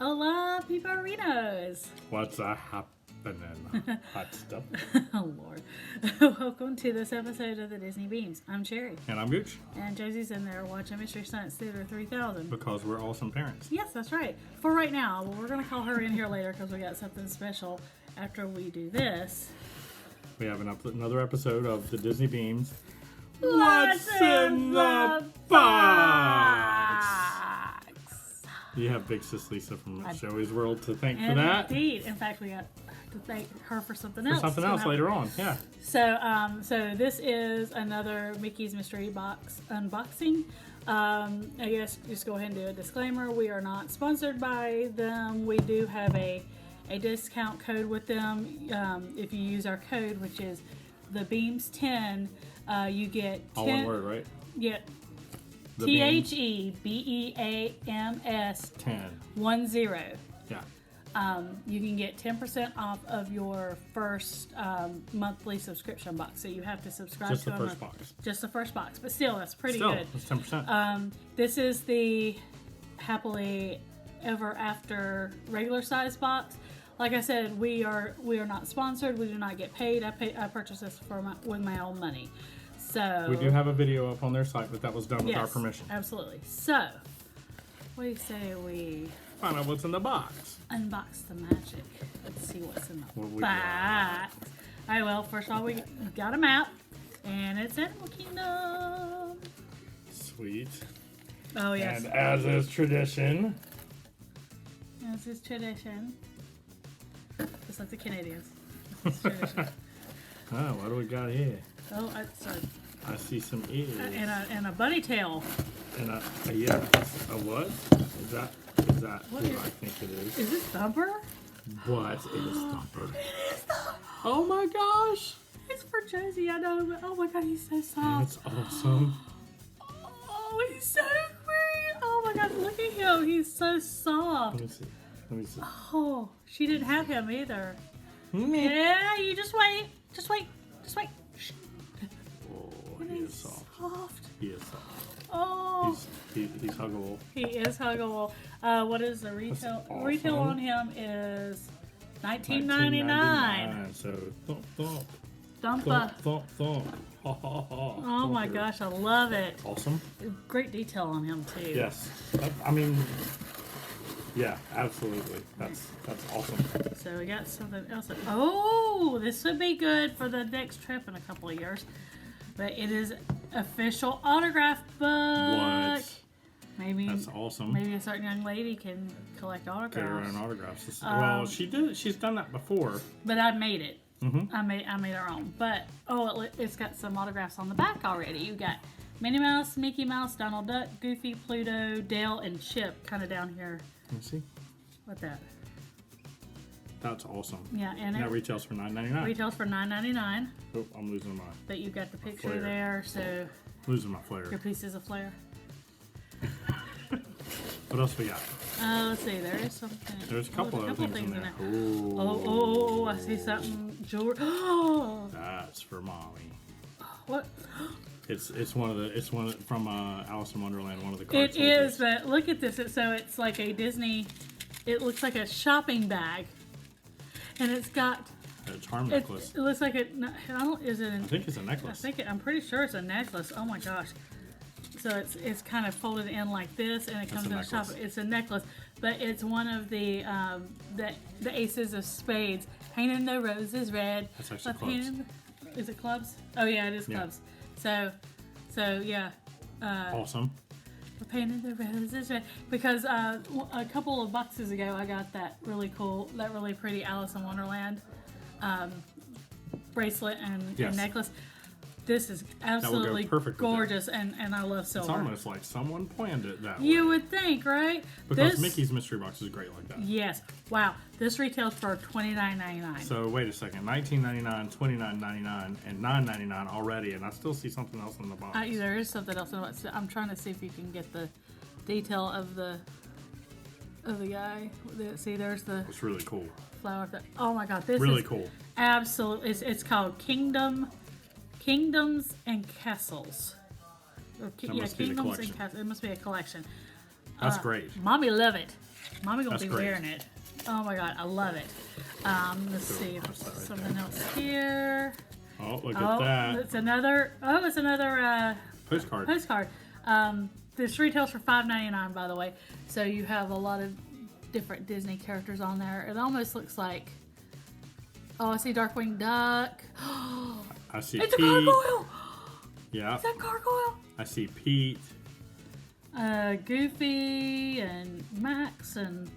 Hola, peeperinos. What's happening? Hot stuff. Oh, Lord. Welcome to this episode of the Disney Beams. I'm Cherry. And I'm Gooch. And Josie's in there watching Mystery Science Theater 3000. Because we're awesome parents. Yes, that's right. For right now. Well, we're going to call her in here later because we got something special after we do this. We have another episode of the Disney Beams. What's in the box? You have Big Sis Lisa from Joey's World to thank for that. Indeed. In fact, we got to thank her for something else. For something else later on, yeah. So this is another Mickey's Mystery Box unboxing. I guess just go ahead and do a disclaimer. We are not sponsored by them. We do have a discount code with them. If you use our code, which is the Beams 10, you get 10. All one word, right? Yeah. The THEBEAMS 10. 10. Yeah. You can get 10% off of your first monthly subscription box. So you have to subscribe Just to the them. first box. Just the first box. But still, that's pretty Still, good. it's 10%. This is the Happily Ever After regular size box. Like I said, we are not sponsored. We do not get paid. I purchased this with my own money. So we do have a video up on their site, but that was done with our permission. Absolutely. So, what do you say we Find out what's in the box. unbox the magic? Let's see what's in the What we box. All right, well, first of all, we got a map, and it's Animal Kingdom. Sweet. Oh, yes. And as is tradition. This is tradition. Just like the Canadians. It's tradition. Oh, what do we got here? Oh, sorry. I see some ears. And a bunny tail. And a what? Is that What who is- I think it is? Is this Thumper? What is Thumper? It is Thumper. Oh my gosh! It's for Josie, I know, but oh my god, he's so soft. That's awesome. Oh, he's so great. Oh my god, look at him. He's so soft. Let me see. Oh, she didn't have him either. Meh. Yeah, you just wait. Just wait. Shh. Oh, he is soft. He is soft. Oh, He's huggable. he is huggable. What is the retail? Awesome. Retail on him is $19.99. So thump thump Dumpa. thump thump. Ha ha ha. Oh my Thumper. gosh, I love it. Awesome. Great detail on him too. Yes. I mean, yeah, absolutely. That's awesome. So we got something else. Oh, this would be good for the next trip in a couple of years. But it is official autograph book. What? Maybe That's awesome. Maybe a certain young lady can collect Get her autographs. own autographs. Well, she did. She's done that before. But I made it. Mm-hmm. I made our own. But it's got some autographs on the back already. You got Minnie Mouse, Mickey Mouse, Donald Duck, Goofy, Pluto, Dale, and Chip. Kind of down here. Let me see. What that? That's awesome. Yeah, and That it retails for $9.99. retails for $9.99. Oh, I'm losing my But you got the picture Flair. there, so losing my flair. your pieces of flair. What else we got? Let's see. There is something. There's a couple there's of things in there. Ooh. Oh! I see something. Jewelry. Oh! That's for mommy. What? It's one from Alice in Wonderland. One of the cards. It is, but look at this. It's like a Disney. It looks like a shopping bag, and it's got. A charm necklace. It looks like it. I don't. Is it? I think it's a necklace. I'm pretty sure it's a necklace. Oh my gosh. So it's kind of folded in like this, and it comes in a shop. It's a necklace, but it's one of the aces of spades. Painting the roses red. That's actually clubs. Is it clubs? Oh yeah, it is clubs. So yeah. Awesome. We're painting the roses red because a couple of boxes ago I got that really pretty Alice in Wonderland bracelet and necklace. This is absolutely gorgeous, and I love silver. It's almost like someone planned it that way. You would think, right? Because Mickey's Mystery Box is great like that. Yes. Wow. This retails for $29.99. So wait a second, $19.99, $29.99, and $9.99 already, and I still see something else in the box. There is something else in the box. I'm trying to see if you can get the detail of the guy. See, there's the. It's really cool. Flower. Oh my God, this really is cool. Absolutely, it's called Kingdoms and Castles. That must be the collection. It must be a collection. That's great. Mommy love it. Mommy gonna That's be great. wearing it. Oh my god, I love it. Let's see if there's something else here. Oh, look at that. It's another. Oh, it's another Postcard. postcard. This retails for $5.99, by the way. So you have a lot of different Disney characters on there. It almost looks like. Oh, I see Darkwing Duck. I see It's Pete. a gargoyle. Yeah. Is that gargoyle? I see Pete. Goofy and Max and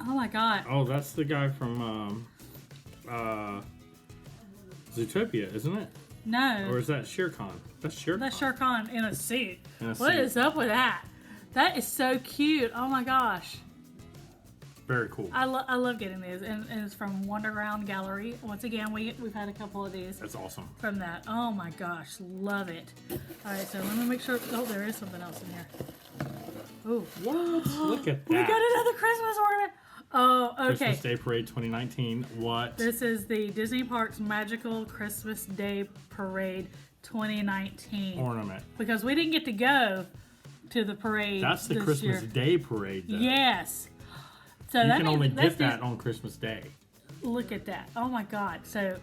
oh my god. Oh, that's the guy from Zootopia, isn't it? No. Or is that Shere Khan? That's Shere Khan. That's Shere Khan in a suit. In a What suit. is up with that? That is so cute. Oh my gosh. Very cool. I love getting these. And it's from Wonderground Gallery. Once again, we've had a couple of these That's awesome. from that. Oh my gosh. Love it. Alright, so let me make sure. Oh, there is something else in here. Ooh. What? Look at that. We got another Christmas ornament. Oh, okay. Christmas Day Parade 2019. What? This is the Disney Parks Magical Christmas Day Parade 2019. Ornament. Because we didn't get to go to the parade. That's the this Christmas year. Day Parade, though. Yes. So You that can means only that's get that on Christmas Day. Look at that. Oh my God. So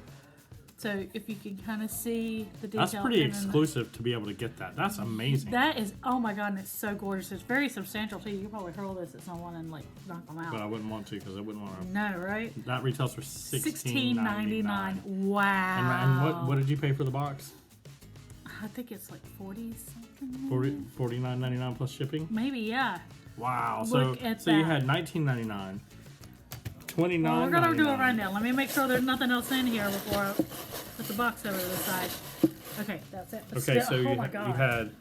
if you can kind of see the detail. That's pretty and then exclusive to be able to get that. That's amazing. that is, oh my God, and it's so gorgeous. It's very substantial too. You could probably hurl this at someone and like knock them out. But I wouldn't want to because I wouldn't want to. No, right? That retails for $16.99. $16.99. Wow. And what did you pay for the box? I think it's like 40 something. $49.99 plus shipping. Maybe, yeah. Wow. Look so at so you that. had $19.99, $29.99. Well, we're gonna do it right now. Let me make sure there's nothing else in here before I put the box over to the side. Okay, that's it. But Okay, still, so oh you, my you God. had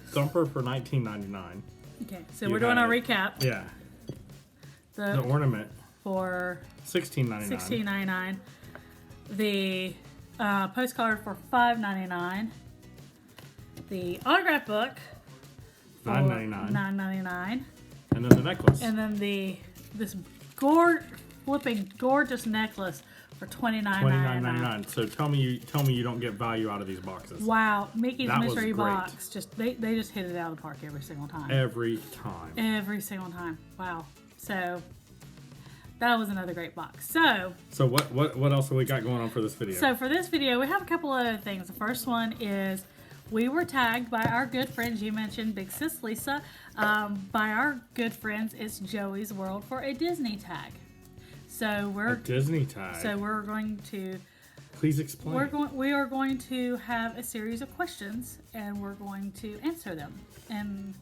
Thumper for $19.99. Okay, so you we're doing our had- recap. Yeah. The The ornament for $16.99. $16.99. The postcard for $5.99. The autograph book for $9.99. $9.99. And then the necklace. And then this flipping gorgeous necklace for $29.99. $29.99. So tell me you don't get value out of these boxes. Wow, Mickey's That was Mystery great. Box. They just hit it out of the park every single time. Every time. Every single time. Wow. So that was another great box. So what else have we got going on for this video? So for this video, we have a couple other things. The first one is we were tagged by our good friends. You mentioned Big Sis Lisa. By our good friends, it's Joey's World for a Disney tag. So a Disney tag. So we're going to. Please explain. We are going to have a series of questions, and we're going to answer them. And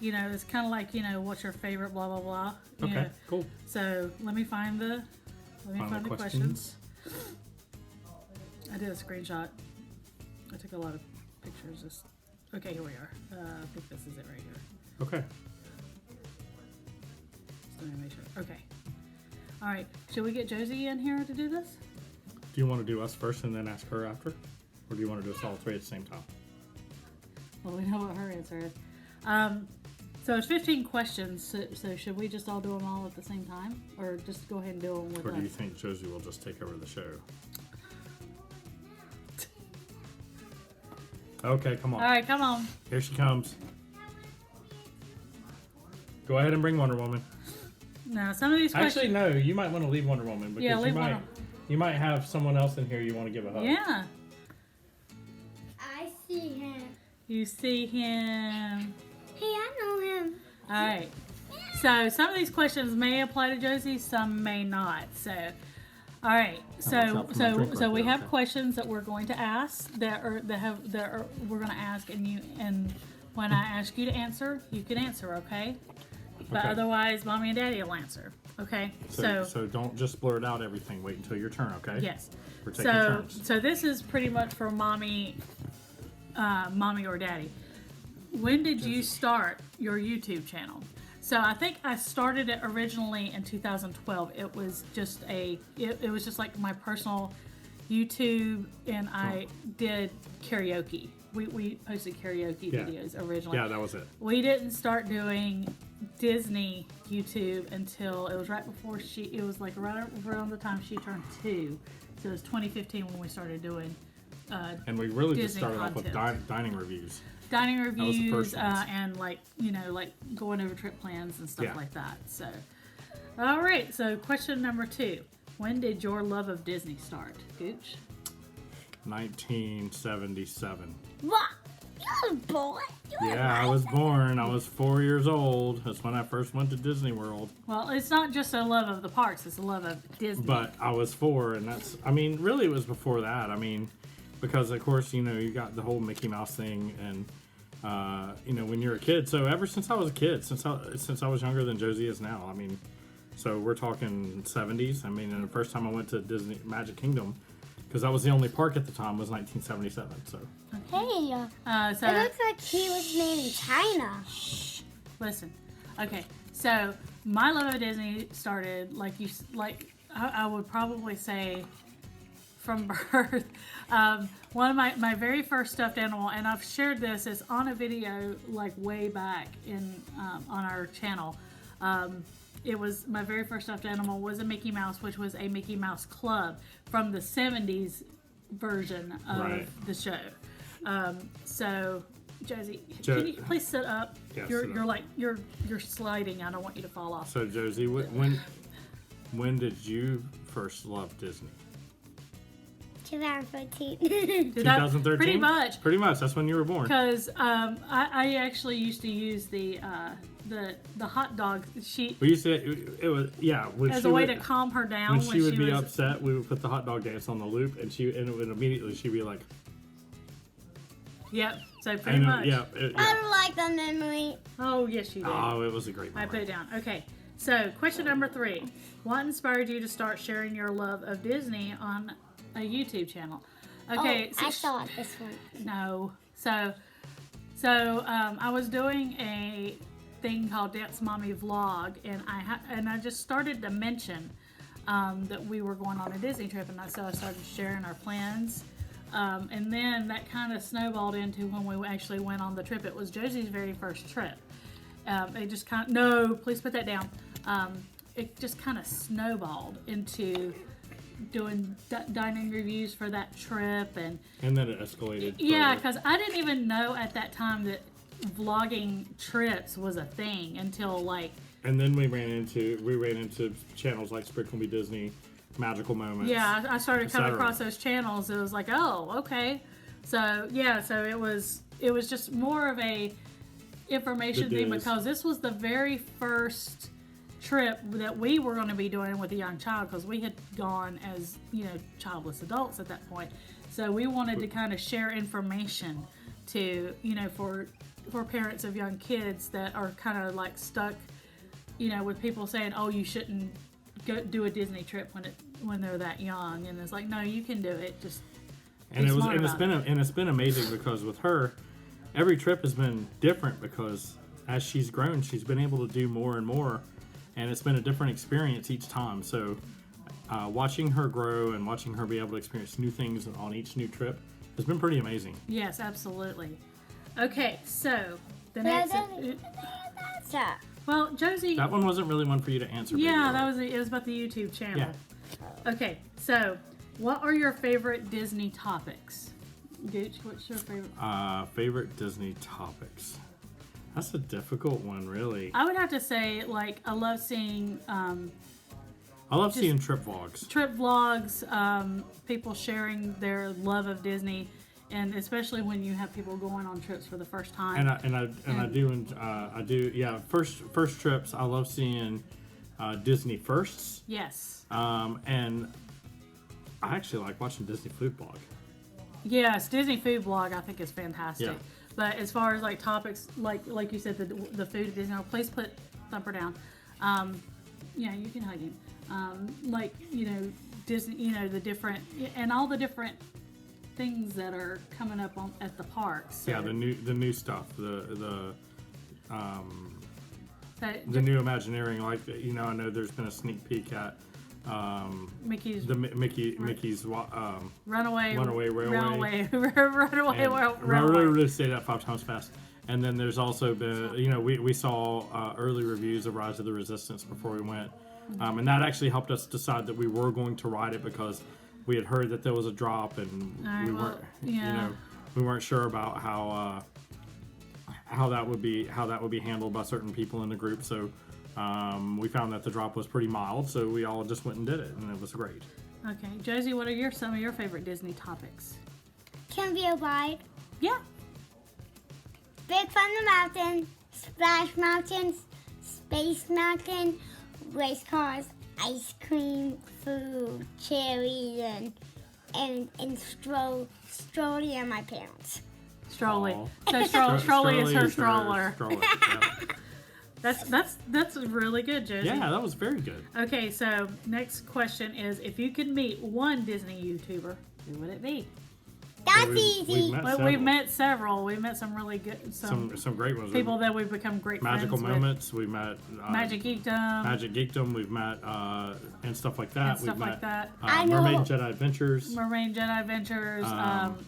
you know, it's kind of like, you know, what's your favorite blah blah blah. You Okay, know. cool. So let me find the questions. I did a screenshot. I took a lot of pictures. Okay, here we are. I think this is it right here. Okay. Just let me make sure. Okay. All right. Should we get Josie in here to do this? Do you want to do us first and then ask her after? Or do you want to do us all three at the same time? Well, we know what her answer is. So it's 15 questions. So should we just all do them all at the same time? Or just go ahead and do them with Or us? do you think Josie will just take over the show? Okay, come on. All right, come on. Here she comes. Go ahead and bring Wonder Woman. Now, some of these questions... Actually, no. You might want to leave Wonder Woman because Yeah, leave you might have someone else in here you want to give a hug. Yeah. I see him. You see him. Hey, I know him. All right. So some of these questions may apply to Josie, some may not. So, all right. watch out for my drink right We there, have okay? questions that we're going to ask we're going to ask, and when I ask you to answer, you can answer, okay? But Okay. otherwise, Mommy and Daddy will answer, okay? So don't just blurt out everything. Wait until your turn, okay? Yes. We're taking turns. So this is pretty much for Mommy or Daddy. When did you start your YouTube channel? So I think I started it originally in 2012. It was just it was just like my personal YouTube, and I did karaoke. We posted karaoke Yeah. videos originally. Yeah, that was it. We didn't start doing Disney YouTube until it was right before it was like right around the time she turned 2. So it was 2015 when we started doing And we really just Disney started off with content. dining reviews. dining was the reviews first ones. and like, you know, like going over trip plans and stuff Yeah. like that. So All right, so question number 2. When did your love of Disney start, Gooch? 1977. What? You're a boy. Yeah, I was born. I was 4 years old. That's when I first went to Disney World. Well, it's not just a love of the parks, it's a love of Disney. But I was 4, and really it was before that. Because of course, you got the whole Mickey Mouse thing, and when you're a kid. So ever since I was a kid, since I was younger than Josie is now. So we're talking 70s. And the first time I went to Disney Magic Kingdom, because that was the only park at the time, was 1977. So. Hey, so it looks like he was made in China. listen. Okay, so my love of Disney started I would probably say from birth. One of my very first stuffed animal, and I've shared this, is on a video like way back in on our channel. It was my very first stuffed animal was a Mickey Mouse, which was a Mickey Mouse Club from the 70s version of the show. So, Josie, can you please sit up? Yeah, you're sliding. I don't want you to fall off. So Josie, when did you first love Disney? 2014. 2013. Pretty much. That's when you were born. Because I actually used to use the hot dog sheet We used to. It was as a way to calm her down when she would be upset. We would put the hot dog dance on the loop, and it would immediately she'd be like. Yep. So pretty much. I don't like the memory. Oh yes, you did. Oh, it was a great I memory. put it down. Okay. So question number 3: What inspired you to start sharing your love of Disney on a YouTube channel? Okay. I saw this one. No. So I was doing a thing called Dance Mommy Vlog, and I just started to mention that we were going on a Disney trip, and so I started sharing our plans. And then that kind of snowballed into when we actually went on the trip. It was Josie's very first trip. It just no, please put that down. It just kind of snowballed into doing dining reviews for that trip, and then it escalated. Yeah, because I didn't even know at that time that vlogging trips was a thing until And then we ran into channels like Sprinkle Me Disney, Magical Moments. Yeah, I started coming across those channels. It was like, oh, okay. So yeah, so it was just more of a information thing, because this was the very first trip that we were going to be doing with a young child, because we had gone as childless adults at that point. So we wanted to kind of share information to for parents of young kids that are kind of stuck with people saying, oh, you shouldn't go do a Disney trip when they're that young, and it's like, no, you can do it. Just it's been amazing, because with her, every trip has been different, because as she's grown, she's been able to do more and more, and it's been a different experience each time. So watching her grow and watching her be able to experience new things on each new trip has been pretty amazing. Yes, absolutely. Okay, so the next. Well, Josie. That one wasn't really one for you to answer. Yeah, it was about the YouTube channel. Yeah. Okay, so what are your favorite Disney topics? Gooch, what's your favorite? Favorite Disney topics. That's a difficult one, really. I would have to say, I love seeing. I love seeing trip vlogs. Trip vlogs, people sharing their love of Disney, and especially when you have people going on trips for the first time. I do. Yeah, first trips. I love seeing Disney firsts. Yes. And I actually like watching Disney food blog. Yes, Disney food blog I think is fantastic. Yeah. But as far as topics like you said, the food at Disney, please put Thumper down. Yeah, you can hug him. Disney, the different and all the different things that are coming up at the parks. So. Yeah, the new stuff, the new Imagineering. I know there's been a sneak peek at Mickey's Runaway Railway. Railway. Say that 5 times fast. And then there's also been, we saw early reviews of Rise of the Resistance before we went. And that actually helped us decide that we were going to ride it, because we had heard that there was a drop, and we weren't sure about how that would be handled by certain people in the group. So We found that the drop was pretty mild, so we all just went and did it, and it was great. Okay, Josie, what are some of your favorite Disney topics? Can be a ride. Yeah. Big Thunder Mountain, Splash Mountain, Space Mountain, race cars, ice cream, food, cherries, and Strolly and my parents. Strolley. Aw. So Strolley is her your stroller. Yeah. That's really good, Josie. Yeah, that was very good. Okay, so next question is, if you could meet one Disney YouTuber, who would it be? That's We've easy. met Well, several. we've met several. We've met some really good, some great ones. people that we've become great Magical friends Moments. We met with. Magic Geekdom. Magic Geekdom. We've met and stuff like that. And stuff We've like met that. I know. Mermaid Jedi Adventures. Mermaid Jedi Adventures.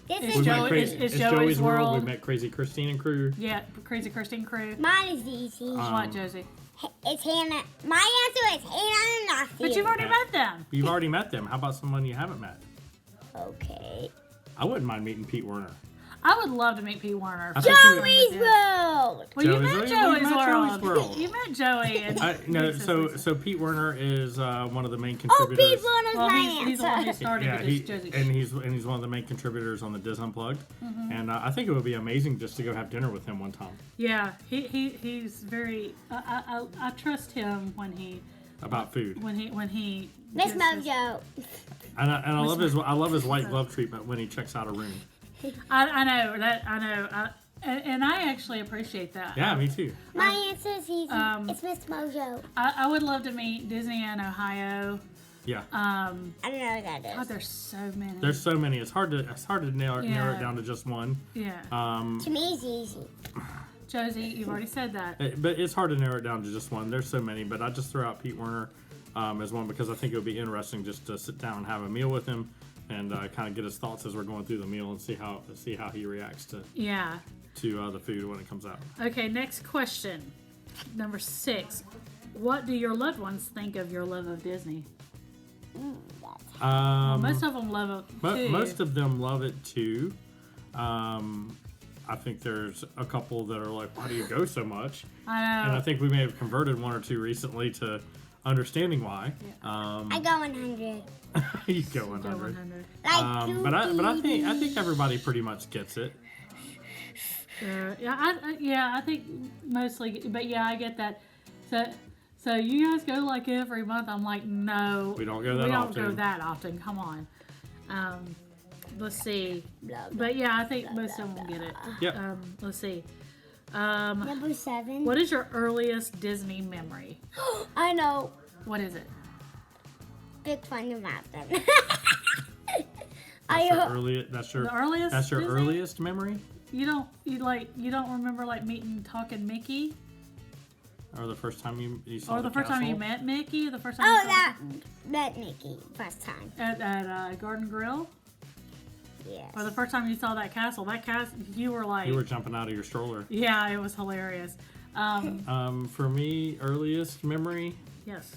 This It's is it's Joey's World. We met Crazy Christine and crew. Yeah, Crazy Christine Crew. Mine is easy. What, Josie? It's Hannah. My answer is Hannah and Matthew. But you've already Yeah. met them. You've already met them. How about someone you haven't met? Okay. I wouldn't mind meeting Pete Werner. I would love to meet Pete Warner. I think you would- Joey's World. Well, you Joey's met World. Joey's You met World. Joey's World. You met Joey. And No, so Pete Werner is one of the main contributors. Oh, Pete Werner's well, my he's the one who answer. started Yeah, it. Josie. he's one of the main contributors on the Diz Unplugged, Mm-hmm. and I think it would be amazing just to go have dinner with him one time Yeah, he's very. I trust him when he about food. when he. Miss gives his- Mojo. And I love his white glove treatment when he checks out a room. I know that. I know. And I actually appreciate that. Yeah, me too. My answer is easy. Um, It's Miss Mojo. I would love to meet Disney in Ohio. Yeah, I don't know what that God, is. there's so many. there's so many. It's hard to narrow Yeah. it down to just one. Yeah. To me, it's easy. Josie, you've already said that. But it's hard to narrow it down to just one. There's so many, but I just throw out Pete Werner as one because I think it would be interesting just to sit down and have a meal with him and kind of get his thoughts as we're going through the meal and see how he reacts to Yeah. the food when it comes out. Okay, next question. Number 6. What do your loved ones think of your love of Disney? Most of them love it too. Most of them love it too. I think there's a couple that are like, "Why do you go so much?" I And know. I think we may have converted one or two recently to understanding why. I go 100. You go Go 100. 100. Like But I think everybody pretty much gets it. I think mostly, but yeah, I get that. So you guys go like every month. I'm like, no, We don't go that we don't often. go that often. Come on. Let's see. Blah, blah. But yeah, I think most of them get it. Yep. Let's see. Number 7. What is your earliest Disney memory? I know. What is it? Big Thunder Mountain. That's your The earliest. That's your Disney? earliest memory, You don't remember like meeting talking Mickey, or the first time you saw or the first time you castle? met Mickey, the first time Oh, you saw that met Mickey first time. at Garden Grill, Yes. or the first time you saw that castle. That castle, you were like, You were jumping out of your stroller. yeah, it was hilarious. For me, earliest memory, Yes.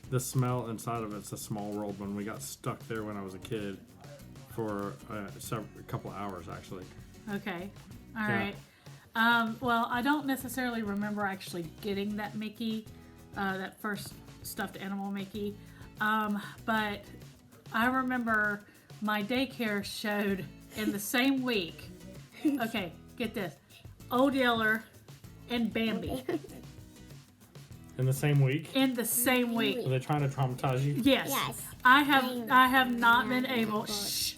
the smell inside of It's a Small World when we got stuck there when I was a kid for a couple of hours actually. Okay. All Yeah. right. Well, I don't necessarily remember actually getting that Mickey, that first stuffed animal Mickey, but I remember my daycare showed in the same week. Okay, get this: Old Yeller and Bambi In the same week, in the same week. were they trying to traumatize you? Yes. Yes. I have not been able. Shh.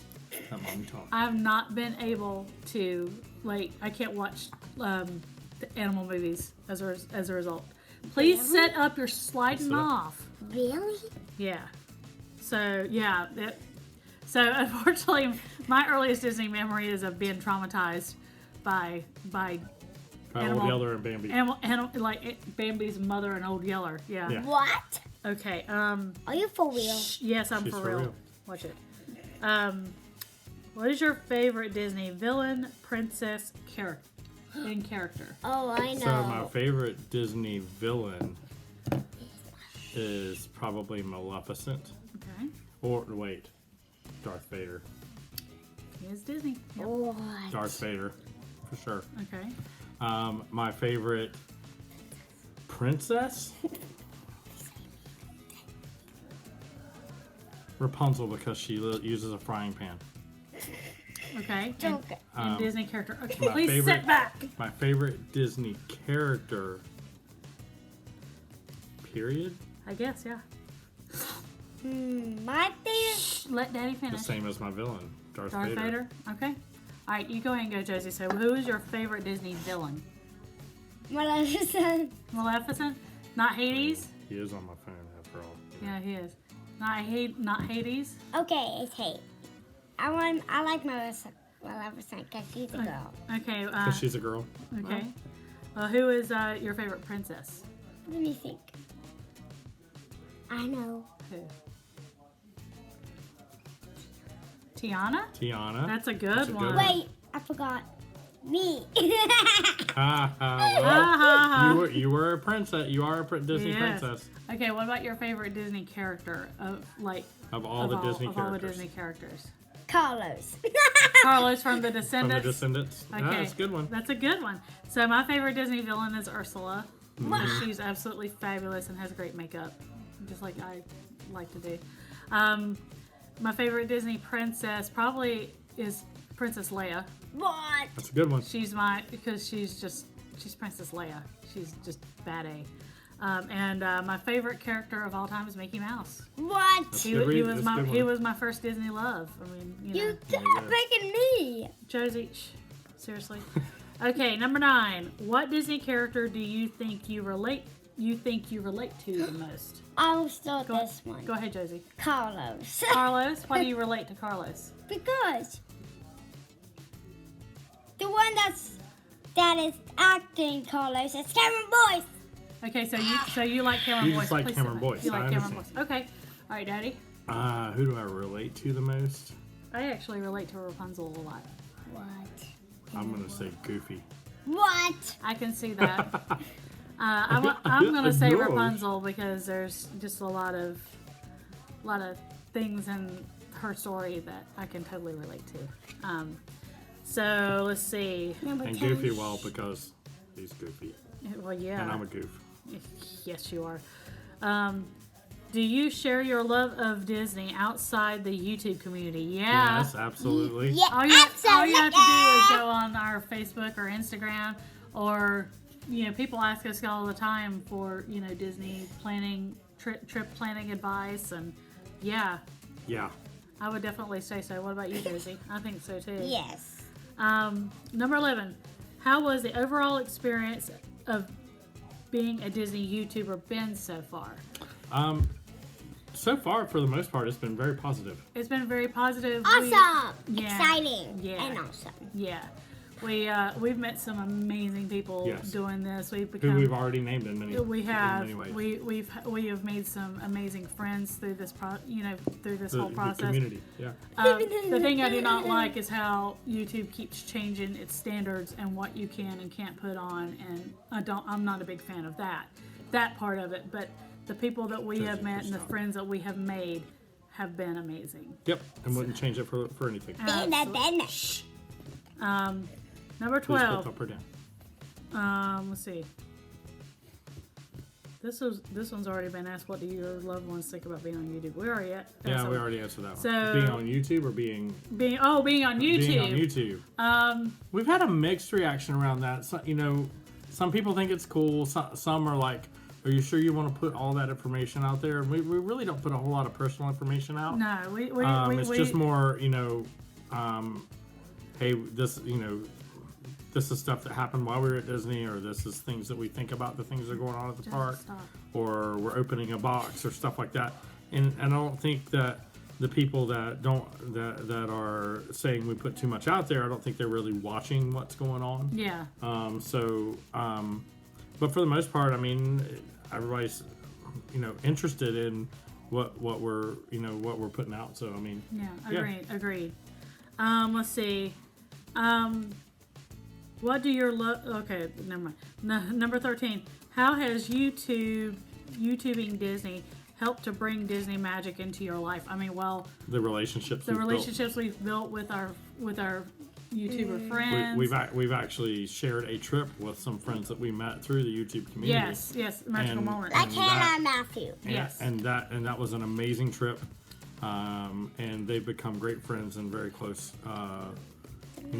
Let mommy talk. I have not been able to, like, I can't watch the animal movies as a result. Please set up your sliding Set up. off. Really? Yeah. So yeah. So unfortunately, my earliest Disney memory is of being traumatized by By Animal- Old Yeller and Bambi. Bambi's mother and Old Yeller. Yeah. Yeah. What? Okay. Are you for real? Yes, I'm She's for for real. real. Watch it. What is your favorite Disney villain, princess, character? Oh, I know. So my favorite Disney villain is probably Maleficent. Okay. Or Darth Vader. He is Disney. Yep. What? Darth Vader. for sure. Okay. My favorite princess? Rapunzel, because she uses a frying pan. Okay. And, Joker. and Disney character. Okay, my please favorite- sit back. My favorite Disney character, period? I guess, yeah. My favorite. Let Daddy The finish. same as my villain, Darth Darth Vader. Okay. All right, you go ahead and go, Josie. So, who is your favorite Disney villain? Maleficent. Maleficent? Not Hades? He is on my phone after all. Yeah, he is. Not Hades. Okay, it's hate. I like Maleficent because she's a girl. Okay. Because she's a girl. Okay. Who is your favorite princess? Let me think. I know. Who? Tiana? Tiana. That's a good That's a good one. one. Wait, I forgot. Me. Ha ha. Well, Ha, ha, ha. you were a princess. You are a Disney Yes. princess. Okay, what about your favorite Disney character Of all the Disney of all the characters. Disney characters? Carlos. Carlos from the From the Descendants. Descendants. Okay, That's a good one. That's a good one. So my favorite Disney villain is Ursula. Mm-hmm. She's absolutely fabulous and has great makeup, just like I like to do. My favorite Disney princess probably is Princess Leia. What? That's a good one. Because she's Princess Leia. She's just bad A. And my favorite character of all time is Mickey Mouse. What? That's He, good he read. was That's a my good he one. was my first Disney love. I mean, you know. You There you stop go. picking me. Josie, seriously. Okay, number 9. What Disney character do you think you relate to the most? I will start this one. Go ahead, Josie. Carlos. Carlos. Why do you relate to Carlos? Because the one that is acting Carlos is Cameron Boyce. Okay, so you like Cameron You Boyce. just like Please Cameron sit back. Boyce, You I like Cameron Boyce. understand. Okay. All right, Daddy. Who do I relate to the most? I actually relate to Rapunzel a lot. What? I'm gonna say Goofy. What? I can see that. I'm gonna say Gosh. Rapunzel because there's just a lot of things in her story that I can totally relate to. So let's see. Number And 10. Goofy, well, because he's goofy. Well, yeah. And I'm a goof. Yes, you are. Do you share your love of Disney outside the YouTube community? Yeah. Yes, absolutely. Yeah, All you have to do is absolutely. go on our Facebook or Instagram, or people ask us all the time for Disney planning, trip planning advice, and yeah, Yeah. I would definitely say so. What about you, Josie? I think so too. Yes. Number 11. How was the overall experience of being a Disney YouTuber been so far? So far, for the most part, it's been very positive. It's been very positive. Awesome. Yeah. Exciting. Yeah. And awesome. Yeah. We've met some amazing people Yes. doing this. We've Who become we've already named in many. we have In many ways. we have made some amazing friends through this through this whole The process. community. Yeah. The thing I do not like is how YouTube keeps changing its standards and what you can and can't put on, and I'm not a big fan of that part of it. But the people that we have met and the friends that we have made have been amazing. Yep. And wouldn't change it for anything. Absolutely. Number Please put 12. up or down. Let's see. This one's already been asked. What do your loved ones think about being on YouTube? We already Yeah, we already answered that one. So- being on YouTube or being being on YouTube. Being on YouTube. We've had a mixed reaction around that. So, some people think it's cool. Some are like, "Are you sure you want to put all that information out there?" We really don't put a whole lot of personal information out. No, we It's just more, hey, this is stuff that happened while we were at Disney, or this is things that we think about the things that are going on at the park, stop. or we're opening a box or stuff like that. And I don't think that the people that are saying we put too much out there, I don't think they're really watching what's going on. Yeah. But for the most part, I mean, everybody's interested in what we're putting out. So I mean, Yeah. Agreed. Let's see. What do your okay, never mind. Number 13. How has YouTubing Disney helped to bring Disney magic into your life? I mean, well, the relationships we've built. we've built with our YouTuber friends. We've actually shared a trip with some friends that we met through the YouTube community. Yes, magical moment. Like Hannah and Matthew. Yes. And that was an amazing trip. And they've become great friends and very close.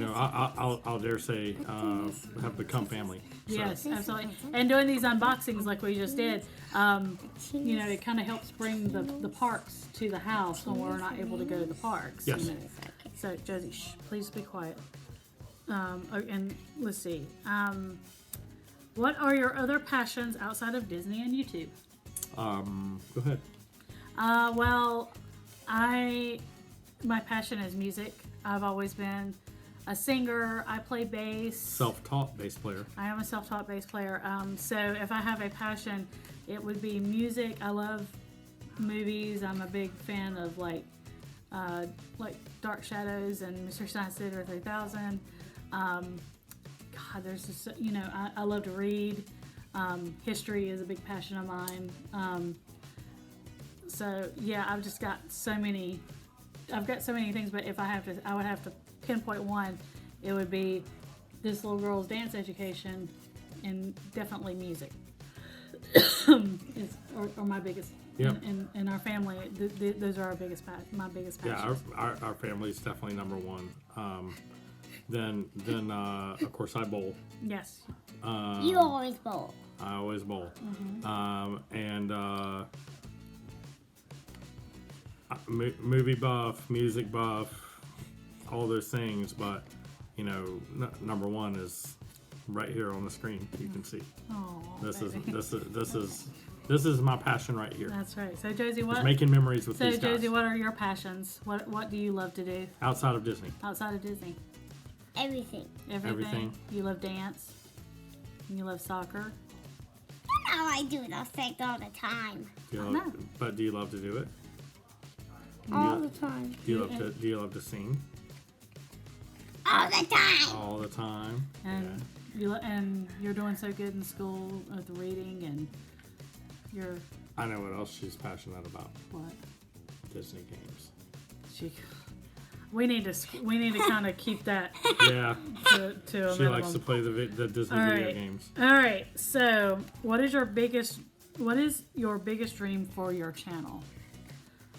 I'll dare say have become family. So. Yes, absolutely. And doing these unboxings like we just did, it kind of helps bring the parks to the house when we're not able to go to the parks. Yes. So, Josie, please be quiet. And let's see. What are your other passions outside of Disney and YouTube? Go ahead. Well, my passion is music. I've always been a singer. I play bass. Self-taught bass player. I am a self-taught bass player. So if I have a passion, it would be music. I love movies. I'm a big fan of like Dark Shadows and Mr. Science Theater 3000. God, there's just, I love to read. History is a big passion of mine. So yeah, I've just got so many. I've got so many things, but if I would have to pinpoint one. It would be this little girl's dance education, and definitely music. Or my biggest. Yep. In our family, those are my biggest passions. Yeah, our family's definitely number one. Then of course I bowl. Yes. You always bowl. I always bowl. Mm-hmm. Movie buff, music buff, all those things, but number one is right here on the screen. You can see. Oh, this is my passion right here. That's right. So Josie, Just making memories with these guys. Josie, what are your passions? What do you love to do outside of Disney? Outside of Disney. Everything. Everything. You love dance. And you love soccer. You know I do those things all the time. But do you love to do it? All the time. Do you love to sing? All the time. All the time. And you're doing so good in school with reading, and you're. I know what else she's passionate about. What? Disney games. We need to kind of keep that. Yeah. To a she minimum. likes to play the Disney video games. All right. So, what is your biggest dream for your channel?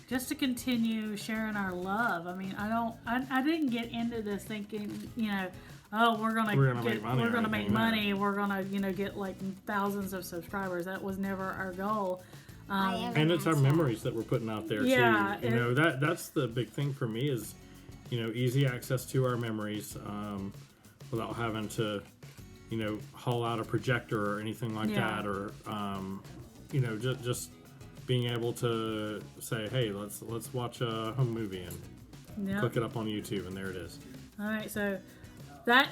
Just to continue sharing our love. I mean, I didn't get into this thinking, we're gonna make money. We're gonna, get like thousands of subscribers. That was never our goal. And it's our memories that we're putting out there too. That's the big thing for me is, easy access to our memories, without having to, haul out a projector or anything like that, or just being able to say, hey, let's watch a home movie and click it up on YouTube, and there it is. All right, so that's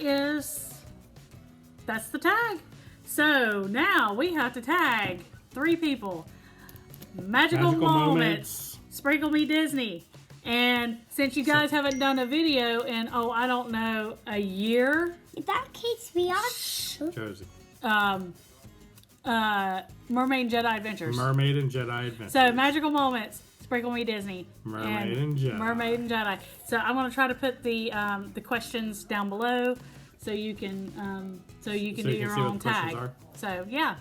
the tag. So now we have to tag 3 people. Magical moments. Sprinkle Me Disney. And since you guys haven't done a video in, I don't know, a year. If that keeps me on. Josie. Mermaid and Jedi Adventures. Mermaid and Jedi Adventures. So Magical Moments, Sprinkle Me Disney. Mermaid and Jedi. Mermaid and Jedi. So I'm going to try to put the questions down below so you can do your own tag. So yeah.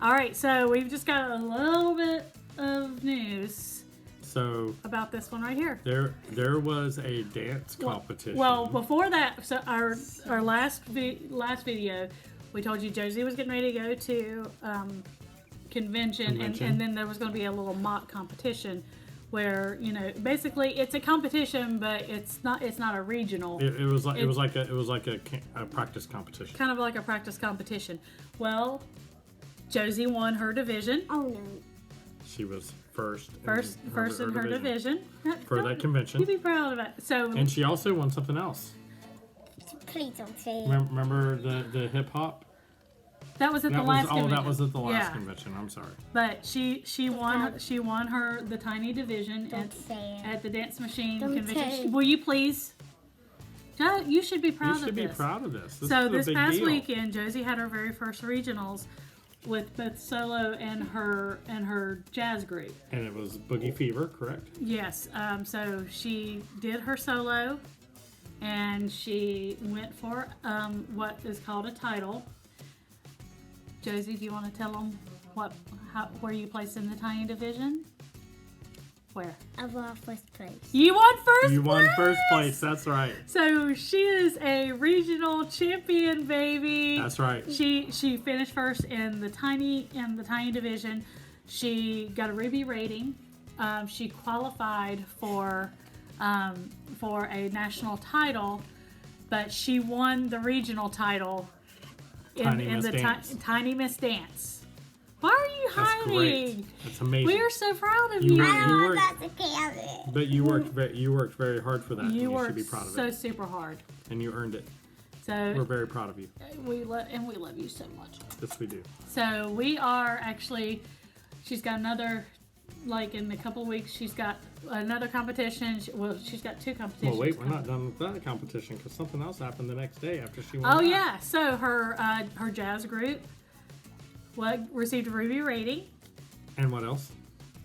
All right. So we've just got a little bit of news. So about this one right here. There was a dance competition. Well, before that, so our last video. We told you Josie was getting ready to go to convention. And then there was going to be a little mock competition where basically it's a competition, but it's not a regional. It was like a practice competition. Kind of like a practice competition. Well, Josie won her division. Oh no! She was first in her division for that convention. You be proud of it. So and she also won something else. Please don't say it. Remember the hip hop? That was at the last convention. That was at the last convention. I'm sorry. But she won the tiny division at the Dance Machine convention. Will you please? You should be proud of this. You should be proud of this. So this past weekend, Josie had her very first regionals with both solo and her jazz group. And it was Boogie Fever, correct? Yes. So she did her solo. and she went for what is called a title. Josie, do you want to tell them where you placed in the tiny division? Where? I won first place. You won first place? You won first place, that's right. So she is a regional champion, baby. That's right. She finished first in the tiny division. She got a ruby rating. She qualified for a national title, but she won the regional title in the Tiny Miss Dance. Why are you That's hiding? great. That's amazing. We are so proud of You you. really- I don't worked- want that to count. But you worked very hard for that. and you should worked be proud of so it. super hard. And you earned it. So We're very proud of you. we love you so much. Yes, we do. So we are actually. She's got another. Like in a couple of weeks, she's got another competition. She's got two competitions. Well, wait, we're not done with that competition because something else happened the next day after she won. Oh that. yeah, so her jazz group received a ruby rating. And what else?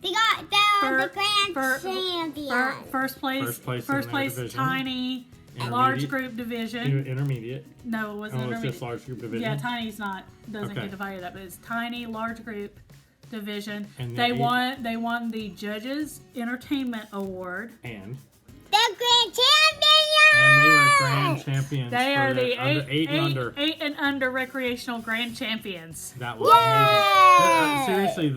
They got the grand champion. First place in their division. tiny Intermediate. large group division. Intermediate. No, it wasn't Oh, it's intermediate. just large group division. Yeah, tiny's doesn't Okay. get divided up. It's tiny large group division. And They they- won the Judges Entertainment Award. And The grand champion. they were grand champions. They for are the under, eight and under. 8 and under recreational grand champions. That was amazing. Seriously,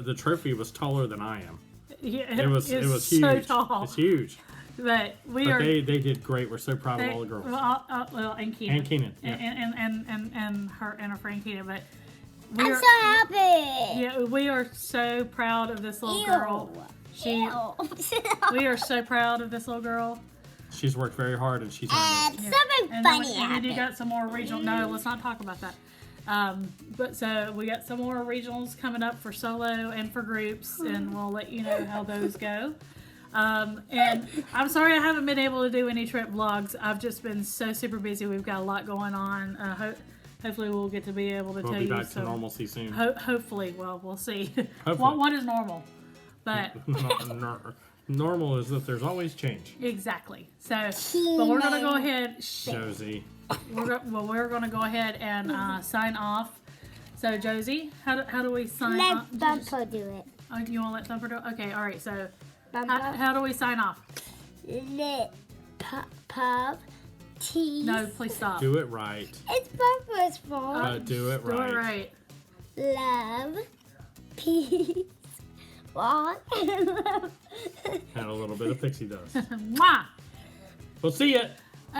the trophy was taller than I am. Yeah, It was huge. so tall. It's huge. But we But are. they did great. We're so proud of all the girls. Well, and Keenan. And Keenan, yeah. And her friend Keenan. But I'm we're, so happy. yeah, we are so proud of this little girl. We are so proud of this little girl. She's worked very hard and she's earned it. Something And funny then you happened. got some more regional. No, let's not talk about that. But so we got some more regionals coming up for solo and for groups, and we'll let you know how those go. And I'm sorry I haven't been able to do any trip vlogs. I've just been so super busy. We've got a lot going on. Hopefully we'll get to be able to We'll tell be you back to some. normalcy soon. Hopefully, well, we'll see. Hopefully. What is normal? But Normal is that there's always change. exactly. So, but we're gonna go ahead. Josie. We're gonna go ahead and sign off. So Josie, how do we sign off? Let Bumpo do it. Oh, you want to let Thumper do it? Okay, all right. So Bumpo. how do we sign off? Lit. Pub. Tease. No, please stop. Do it right. It's Bumpo's fault. But do it Do right. it right. Love. Peace. Walk. And a little bit of pixie dust. Mwah! We'll see ya.